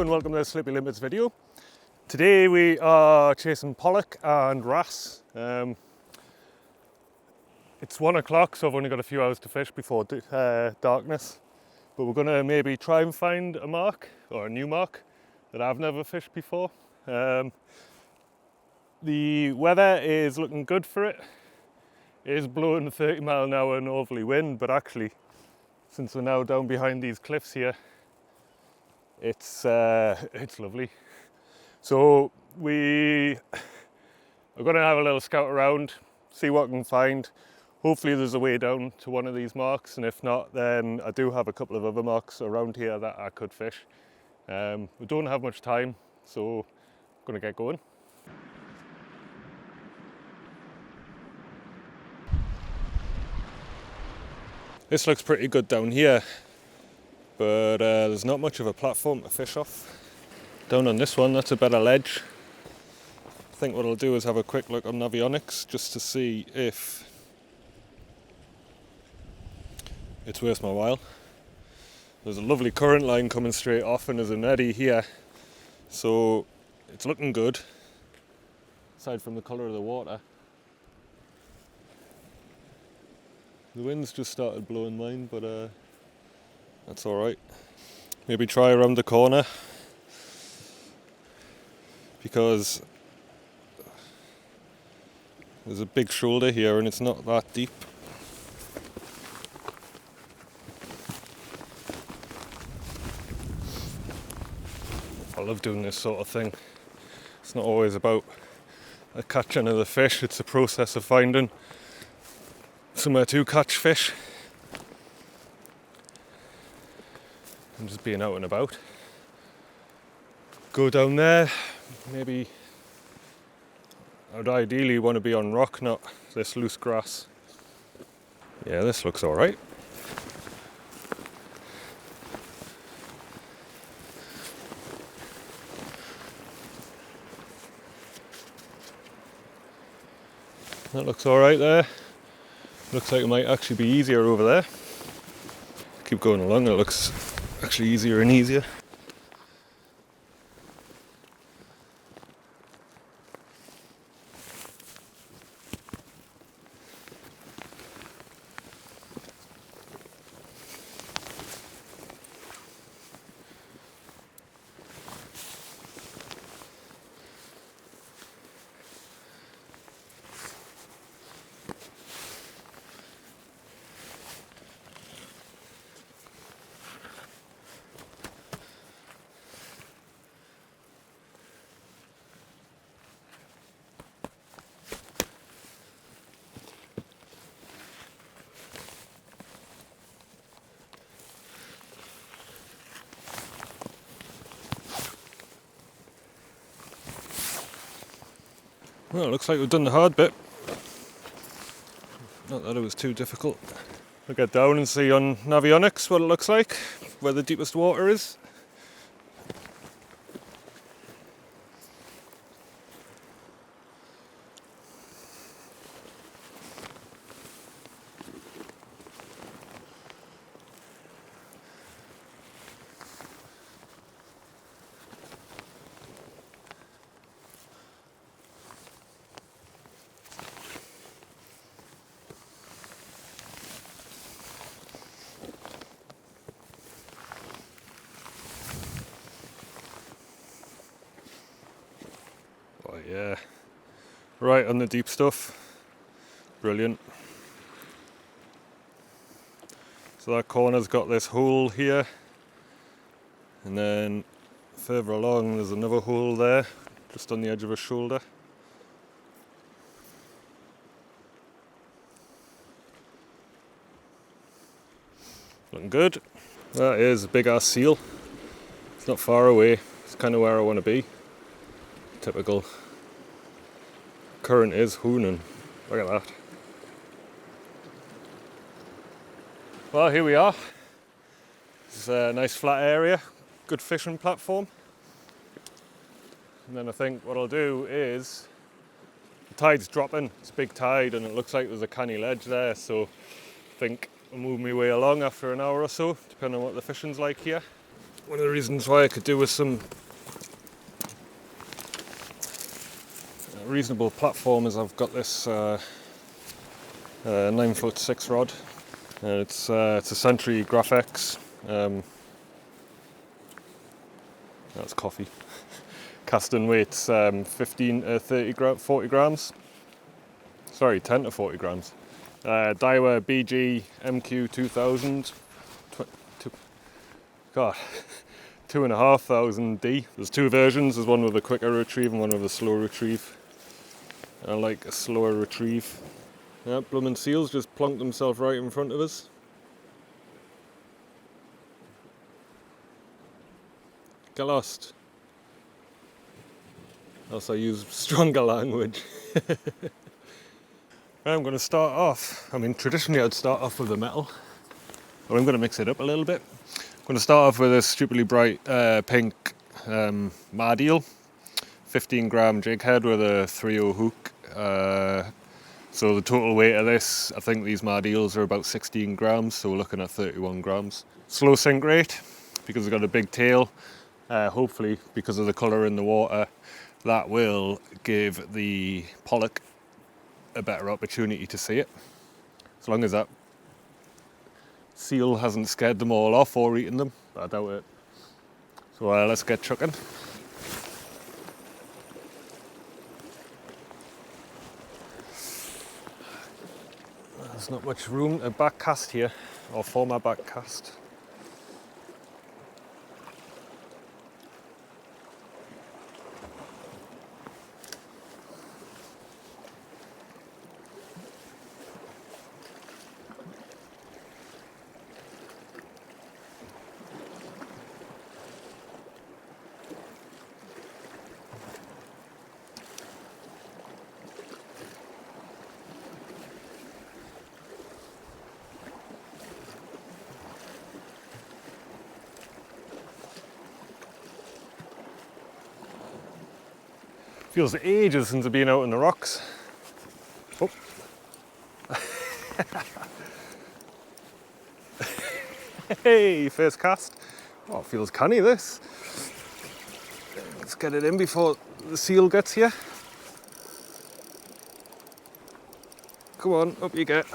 and welcome to the Slippy Limpets video. Today we are chasing pollock and wrasse. It's 1 o'clock, so I've only got a few hours to fish before darkness. But we're going to maybe try and find a mark, or a new mark, that I've never fished before. The weather is looking good for it. It is blowing 30 mile an hour northerly wind, but actually, since we're now down behind these cliffs here, it's lovely. So we are going to have a little scout around, see what we can find. Hopefully there's a way down to one of these marks, and if not, then I do have a couple of other marks around here that I could fish. We don't have much time, so I'm going to get going. This looks pretty good down here, but there's not much of a platform to fish off. Down on this one, that's a better ledge. I think what I'll do is have a quick look on Navionics just to see if it's worth my while. There's a lovely current line coming straight off and there's an eddy here, so it's looking good, aside from the colour of the water. The wind's just started blowing mine, but that's alright. Maybe try around the corner, because there's a big shoulder here and it's not that deep. I love doing this sort of thing. It's not always about a catching of the fish, it's a process of finding somewhere to catch fish and just being out and about. Go down there, maybe I'd ideally want to be on rock, not this loose grass. Yeah, this looks alright. That looks alright there. Looks like it might actually be easier over there. Keep going along, it looks actually easier and easier. Well, it looks like we've done the hard bit. Not that it was too difficult. We'll get down and see on Navionics what it looks like, where the deepest water is. Oh yeah, right on the deep stuff. Brilliant. So that corner's got this hole here, and then further along there's another hole there, just on the edge of a shoulder. Looking good. That is a big ass seal. It's not far away, it's kind of where I want to be. Typical. Current is hooning. Look at that. Well, here we are. It's a nice flat area, good fishing platform. And then I think what I'll do is, the tide's dropping, it's big tide and it looks like there's a canny ledge there, so I think I'll move my way along after an hour or so, depending on what the fishing's like here. one of the reasons why I could do with some reasonable platform is I've got this 9'6" rod. It's a Century Graphex. That's coffee. Casting weight's 15 to 40 grams. Sorry, 10 to 40 grams. Daiwa BG MQ 2000. God, 2,500D. There's two versions. There's one with a quicker retrieve and one with a slower retrieve. I like a slower retrieve. Yeah, bloomin' seals just plonked themselves right in front of us. Get lost. Else I use stronger language. I'm going to start off, traditionally I'd start off with the metal, but I'm going to mix it up a little bit. I'm going to start off with a stupidly bright pink Mardeal, 15 gram jig head with a 3/0 hook. So the total weight of this, I think these Mardeals are about 16 grams, so we're looking at 31 grams. Slow sink rate, because it's got a big tail, hopefully because of the colour in the water, that will give the pollock a better opportunity to see it. As long as that seal hasn't scared them all off or eaten them, I doubt it. So let's get chucking. There's not much room to back cast here, or for my back cast. Feels ages since I've been out in the rocks. Oh. Hey, first cast. Oh, it feels canny this. Let's get it in before the seal gets here. Come on, up you get.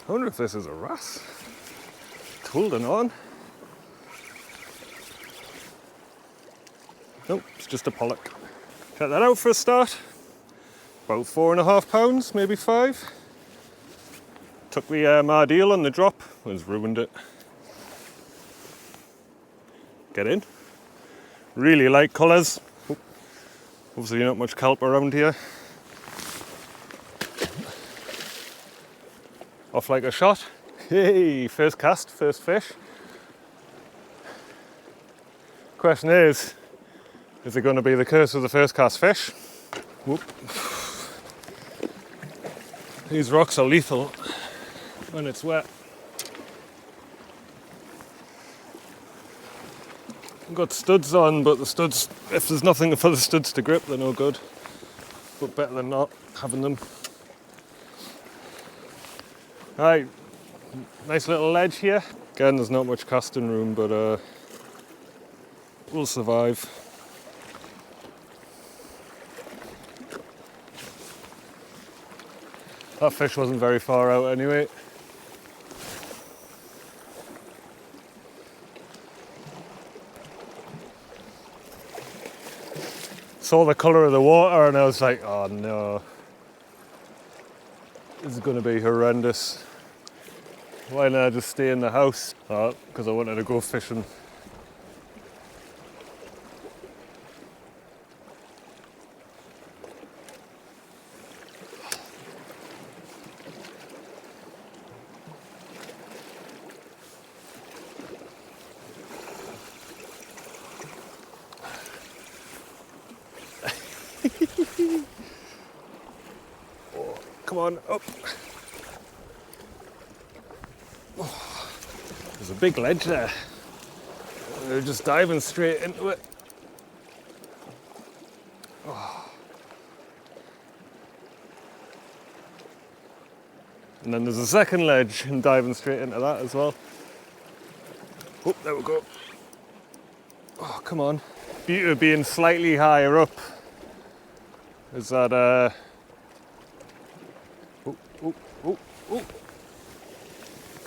I wonder if this is a wrasse. It's holding on. Nope, it's just a pollock. Check that out for a start. About 4.5 pounds, maybe 5. Took the Mardeal on the drop, has ruined it. Get in. Really light colours. Obviously not much kelp around here. Off like a shot. Hey, first cast, first fish. Question is it going to be the curse of the first cast fish? Whoop. These rocks are lethal when it's wet. I've got studs on, but the studs, if there's nothing for the studs to grip, they're no good. But better than not having them. Right, nice little ledge here. Again, there's not much casting room, but we'll survive. That fish wasn't very far out anyway. Saw the colour of the water and I was like, oh no. This is going to be horrendous. Why not just stay in the house? Oh, because I wanted to go fishing. Oh, come on, up. Oh, there's a big ledge there. They're just diving straight into it. Oh. And then there's a second ledge and diving straight into that as well. Oh, there we go. Oh, come on. Beauty of being slightly higher up is that, oh,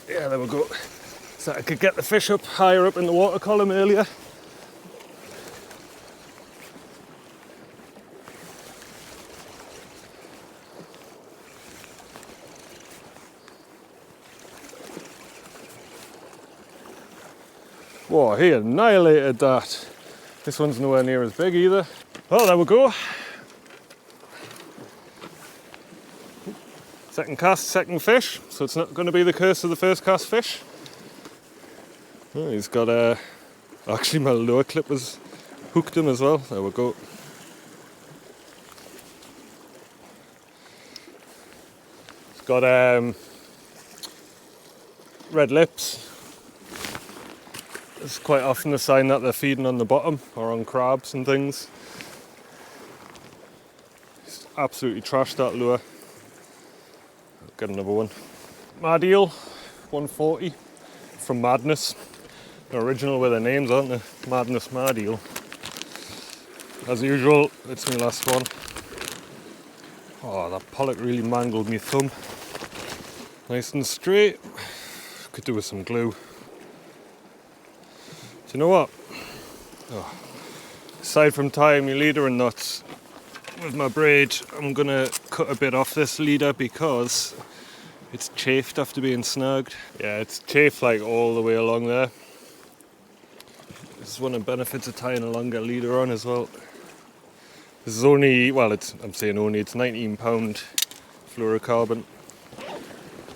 yeah, there we go. So I could get the fish up higher up in the water column earlier. Whoa, he annihilated that. This one's nowhere near as big either. Well, there we go. Second cast, second fish. So it's not going to be the curse of the first cast fish. Oh, he's got a... Actually, my lure clip has hooked him as well. There we go. He's got red lips. It's quite often a sign that they're feeding on the bottom or on crabs and things. He's absolutely trashed that lure. I'll get another one. Mad eel, 140 from Madness. They're original with their names, aren't they? Madness Mad Eel. As usual, it's my last one. Oh, that pollock really mangled me thumb. Nice and straight. Could do with some glue. Do you know what? Oh. Aside from tying my leader and knots with my braid, I'm gonna cut a bit off this leader because it's chafed after being snagged. Yeah, it's chafed like all the way along there. This is one of the benefits of tying a longer leader on as well. This is only, well, I'm saying only, it's 19 pound fluorocarbon,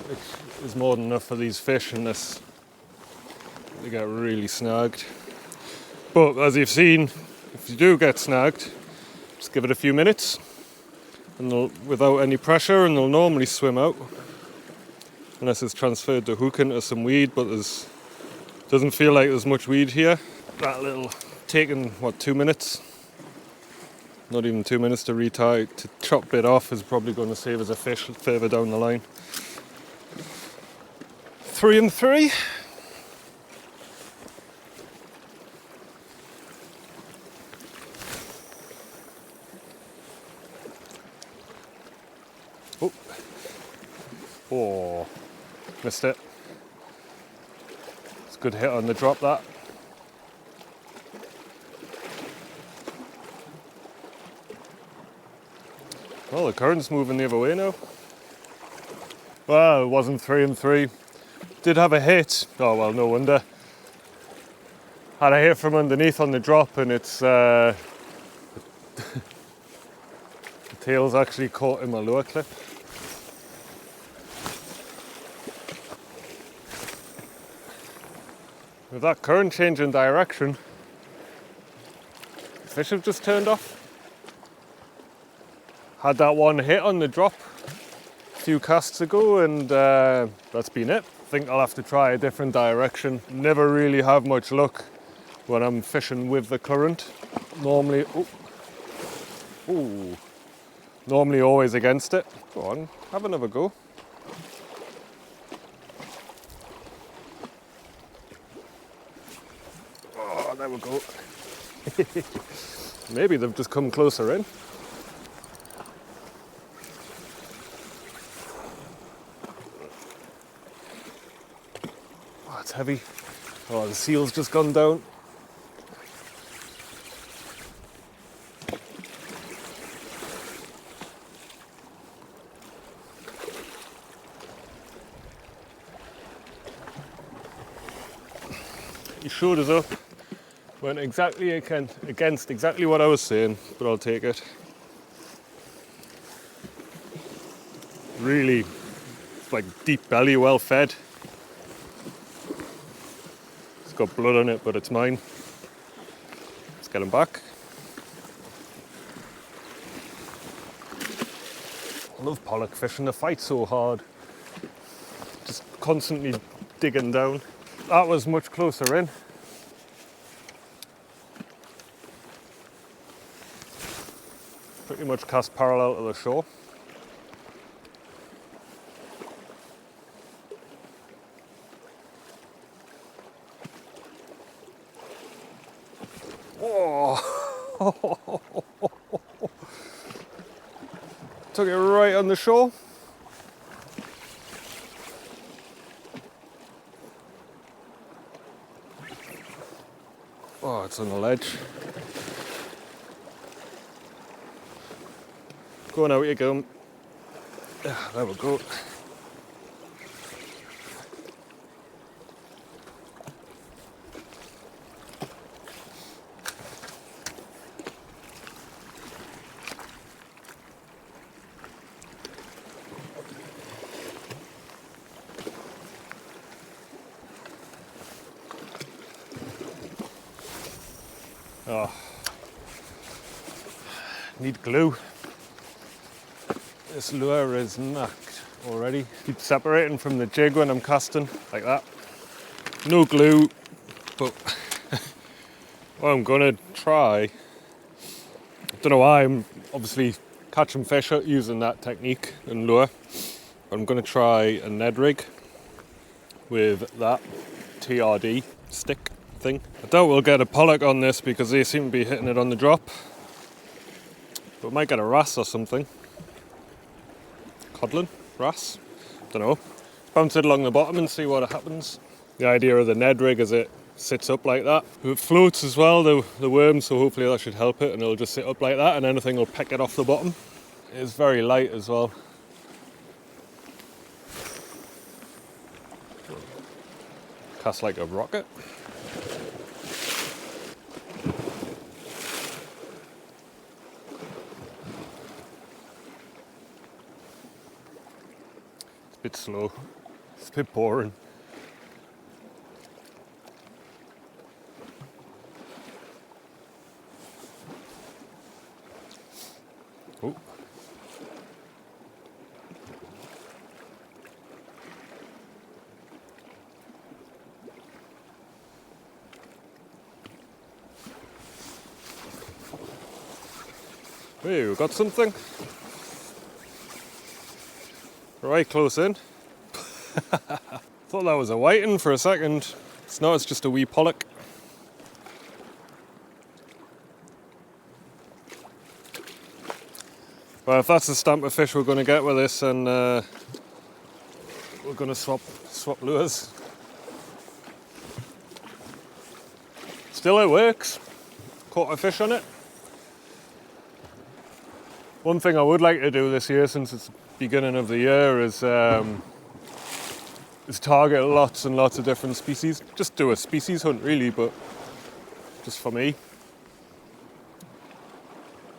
which is more than enough for these fish unless they get really snagged. But as you've seen, if you do get snagged, just give it a few minutes and they'll, without any pressure, and they'll normally swim out unless it's transferred the hook into some weed, but doesn't feel like there's much weed here. That little, taking what, 2 minutes? Not even 2 minutes to retie, to chop bit off is probably going to save us a fish further down the line. 3 and 3. Oh, missed it. It's a good hit on the drop, that. Well, the current's moving the other way now. Well, it wasn't 3 and 3. Did have a hit. Oh, well, no wonder. Had a hit from underneath on the drop, and it's the tail's actually caught in my lure clip. With that current change in direction, the fish have just turned off. Had that one hit on the drop a few casts ago, and that's been it. I think I'll have to try a different direction. Never really have much luck when I'm fishing with the current. Normally, normally always against it. Go on, have another go. Oh, there we go. Maybe they've just come closer in. Oh, it's heavy. Oh, the seal's just gone down. He showed us up. Went exactly against exactly what I was saying, but I'll take it. Really, like deep belly, well fed. It's got blood on it, but it's mine. Let's get him back. I love pollock fishing, they fight so hard. Just constantly digging down. That was much closer in. Pretty much cast parallel to the shore. Took it right on the shore. Oh, it's on the ledge. Go on, out you go. There we go. Oh, need glue. This lure is knocked already. Keep separating from the jig when I'm casting, like that. No glue, but what I'm gonna try, I don't know why, I'm obviously catching fish using that technique and lure, but I'm gonna try a Ned rig with that TRD stick thing. I doubt we'll get a pollock on this because they seem to be hitting it on the drop, but might get a wrasse or something. Codlin? Wrasse? Don't know. Bounce it along the bottom and see what happens. The idea of the Ned rig is it sits up like that. It floats as well, the worm, so hopefully that should help it, and it'll just sit up like that and anything will pick it off the bottom. It's very light as well. Cast like a rocket. It's a bit slow. It's a bit boring. Oh. Hey, we got something. Right close in. Thought that was a whiting for a second. It's not, it's just a wee pollock. Well, if that's the stamp of fish we're going to get with this, then we're going to swap lures. Still, it works. Caught a fish on it. One thing I would like to do this year, since it's the beginning of the year, is target lots and lots of different species. Just do a species hunt, really, but just for me.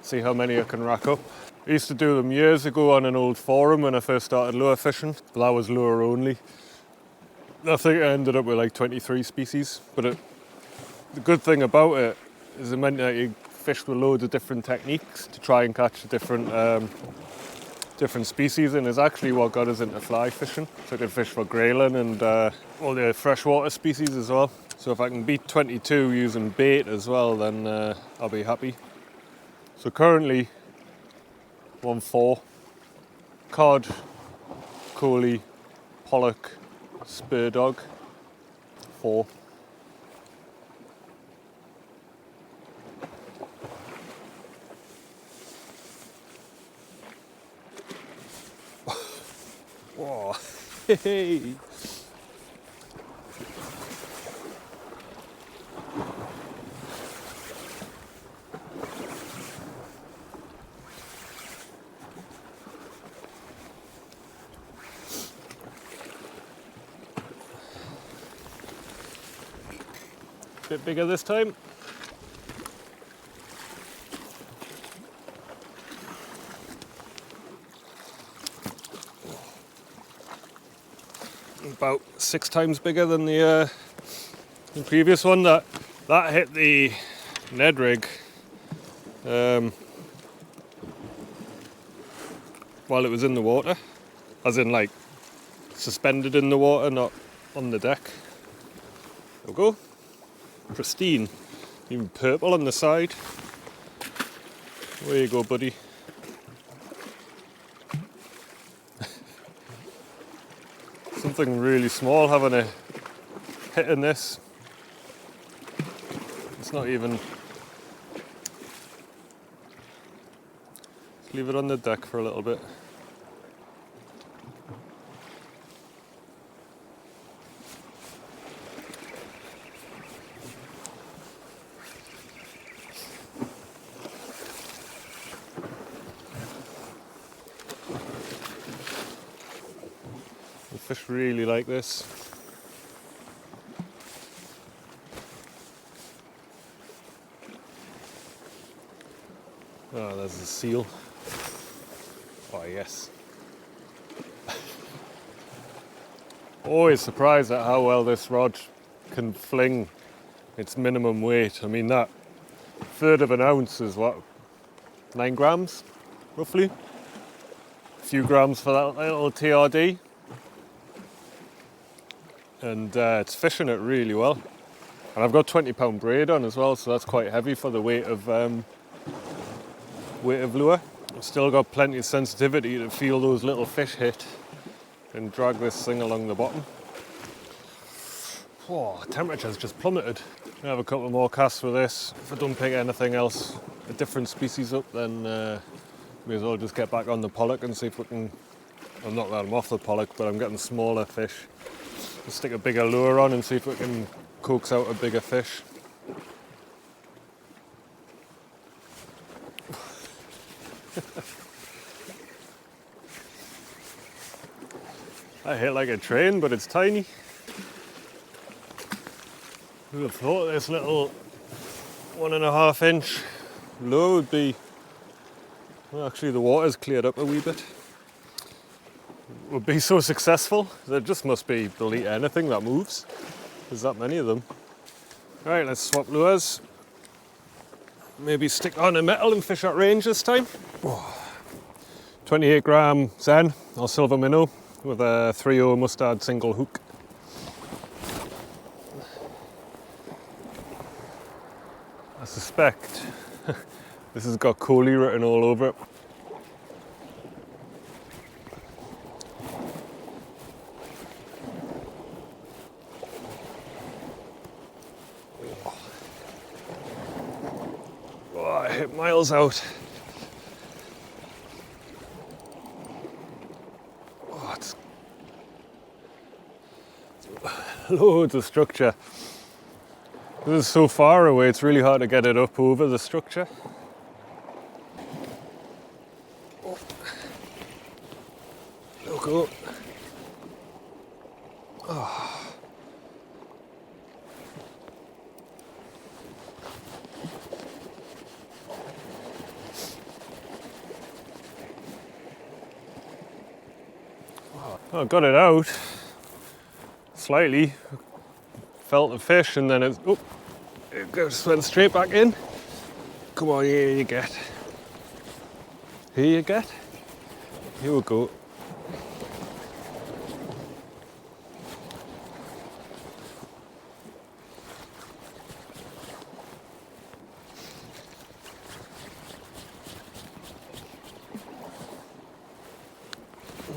See how many I can rack up. I used to do them years ago on an old forum when I first started lure fishing, but that was lure only. I think I ended up with like 23 species, but the good thing about it is it meant that you fished with loads of different techniques to try and catch different species, and is actually what got us into fly fishing. So I could fish for grayling and all the freshwater species as well. So if I can beat 22 using bait as well, then I'll be happy. So currently 1-4, cod, coley, pollock, spur dog, 4. Whoa, hey! Bit bigger this time. About 6 times bigger than the previous one. That hit the Ned rig while it was in the water, as in like suspended in the water, not on the deck. There we go. Pristine. Even purple on the side. There you go, buddy. Something really small having a hit in this. It's not even... It's leave it on the deck for a little bit. The fish really like this. Oh, there's a seal. Oh, yes. Always surprised at how well this rod can fling its minimum weight. I mean, that third of an ounce is what, 9 grams, roughly? A few grams for that little TRD. And it's fishing it really well. And I've got 20-pound braid on as well, so that's quite heavy for the weight of lure. I've still got plenty of sensitivity to feel those little fish hit and drag this thing along the bottom. Oh, temperature's just plummeted. I have a couple more casts with this. If I don't pick anything else, a different species up, then may as well just get back on the pollock and see if we can, well, not that I'm off the pollock, but I'm getting smaller fish. Let's stick a bigger lure on and see if we can coax out a bigger fish. I hit like a train, but it's tiny. Who would have thought this little 1.5 inch lure would be, well, actually the water's cleared up a wee bit, would be so successful. There just must be, they'll eat anything that moves. There's that many of them. Right, let's swap lures. Maybe stick on a metal and fish at range this time. 28 gram Zen or silver minnow with a 3/0 mustard single hook. I suspect this has got Coley written all over it. Oh, I hit miles out. Oh, it's loads of structure. This is so far away, it's really hard to get it up over the structure. Oh. Look up. Oh. I got it out slightly. Felt the fish and then it just went straight back in. Come on, here you get. Here you get. Here we go.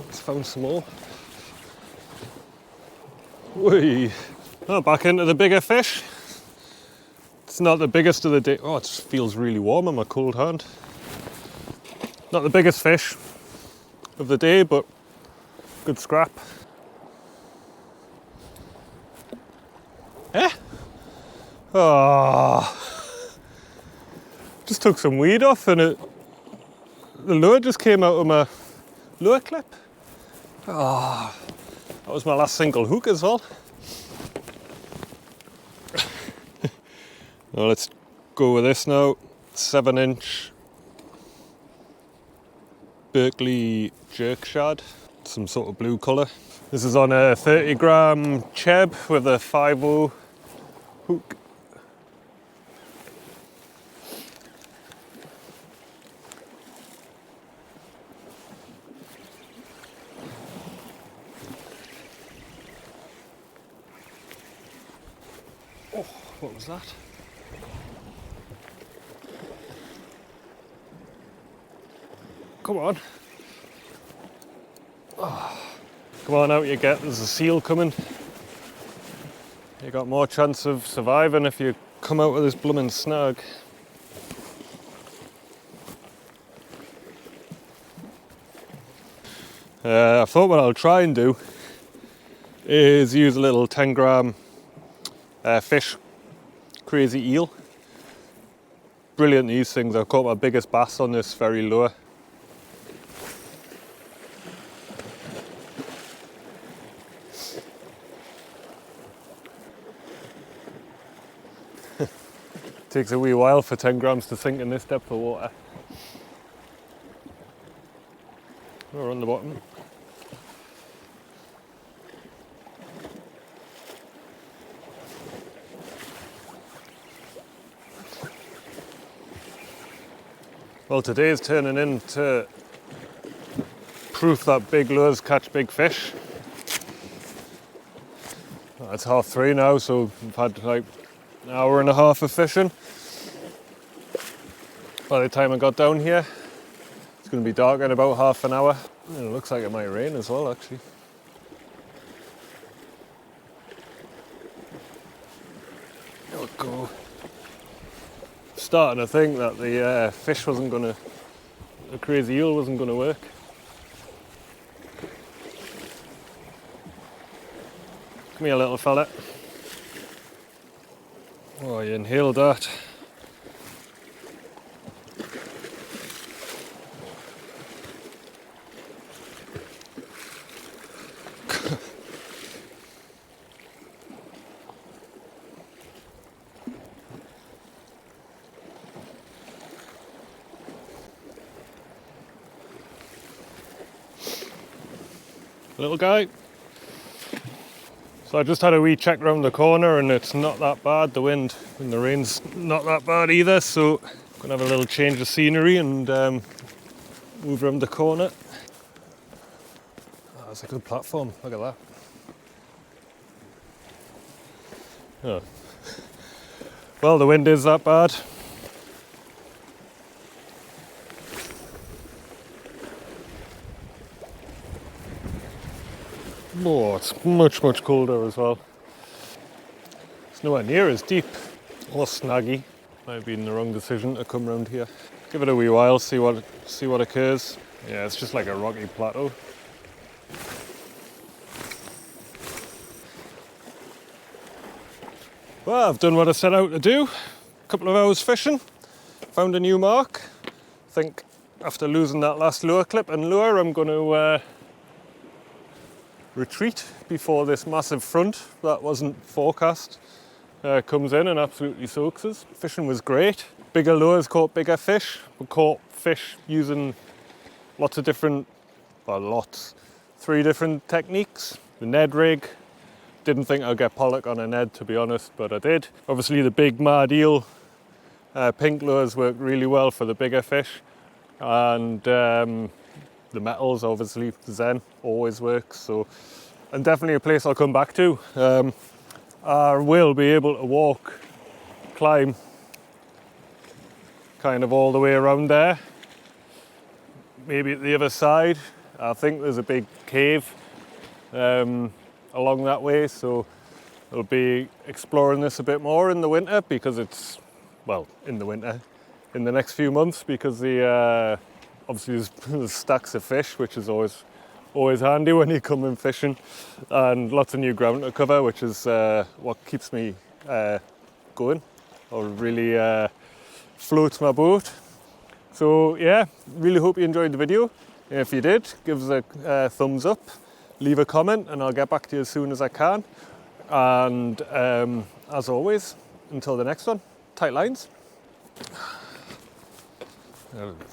Let's found some more. Whee! Oh, back into the bigger fish. It's not the biggest of the day. Oh, it feels really warm on my cold hand. Not the biggest fish of the day, but good scrap. Eh? Oh. Just took some weed off and the lure just came out of my lure clip. Oh. That was my last single hook as well. Well, let's go with this now. 7-inch Berkeley jerk shad, some sort of blue colour. This is on a 30 gram cheb with a 5/0 hook. Oh, what was that? Come on. Oh. Come on, out you get. There's a seal coming. You got more chance of surviving if you come out with this blooming snag. I thought what I'll try and do is use a little 10 gram fish crazy eel. Brilliant, these things. I've caught my biggest bass on this very lure. Takes a wee while for 10 grams to sink in this depth of water. We're on the bottom. Well, today is turning into proof that big lures catch big fish. It's 3:30 now, so we've had like an hour and a half of fishing. By the time I got down here, it's going to be dark in about half an hour. And it looks like it might rain as well, actually. There we go. Starting to think that the fish wasn't going to, the crazy eel wasn't going to work. Come here, little fella. Oh, you inhaled that. Little guy. So I just had a wee check round the corner and it's not that bad. The wind and the rain's not that bad either, so I'm gonna have a little change of scenery and move around the corner. Oh, that's a good platform, look at that. Oh. Well, the wind is that bad. Oh, it's much colder as well. It's nowhere near as deep or snaggy. Might have been the wrong decision to come round here. Give it a wee while, see what occurs. Yeah, it's just like a rocky plateau. Well, I've done what I set out to do. A couple of hours fishing, found a new mark. I think after losing that last lure clip and lure, I'm going to retreat before this massive front that wasn't forecast comes in and absolutely soaks us. Fishing was great. Bigger lures caught bigger fish. We caught fish using lots of different, well, three different techniques. The Ned rig. Didn't think I'd get pollock on a Ned, to be honest, but I did. Obviously the big mad eel pink lures work really well for the bigger fish, and the metals, obviously, Zen always works, so, and definitely a place I'll come back to. I will be able to climb kind of all the way around there. Maybe at the other side. I think there's a big cave along that way, so I'll be exploring this a bit more in the winter because it's, well, in the next few months, because obviously there's stacks of fish, which is always handy when you come in fishing, and lots of new ground to cover, which is what keeps me going, or really floats my boat. So yeah, really hope you enjoyed the video. If you did, give us a thumbs up, leave a comment, and I'll get back to you as soon as I can. And as always, until the next one, tight lines.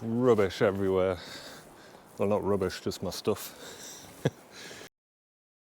Rubbish everywhere. Well, not rubbish, just my stuff.